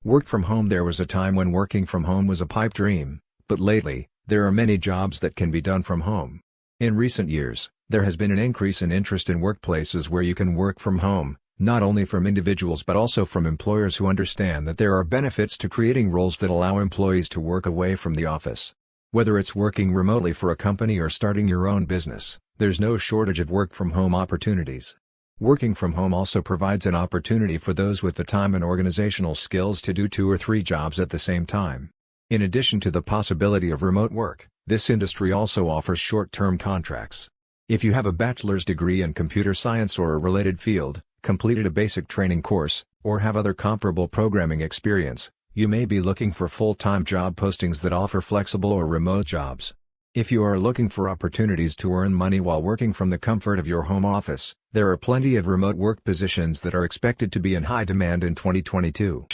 Work from home. There was a time when working from home was a pipe dream, but lately, there are many jobs that can be done from home. In recent years, there has been an increase in interest in workplaces where you can work from home, not only from individuals but also from employers who understand that there are benefits to creating roles that allow employees to work away from the office. Whether it's working remotely for a company or starting your own business, there's no shortage of work-from-home opportunities. Working from home also provides an opportunity for those with the time and organizational skills to do 2 or 3 jobs at the same time. In addition to the possibility of remote work, this industry also offers short-term contracts. If you have a bachelor's degree in computer science or a related field, completed a basic training course, or have other comparable programming experience, you may be looking for full-time job postings that offer flexible or remote jobs. If you are looking for opportunities to earn money while working from the comfort of your home office, there are plenty of remote work positions that are expected to be in high demand in 2022.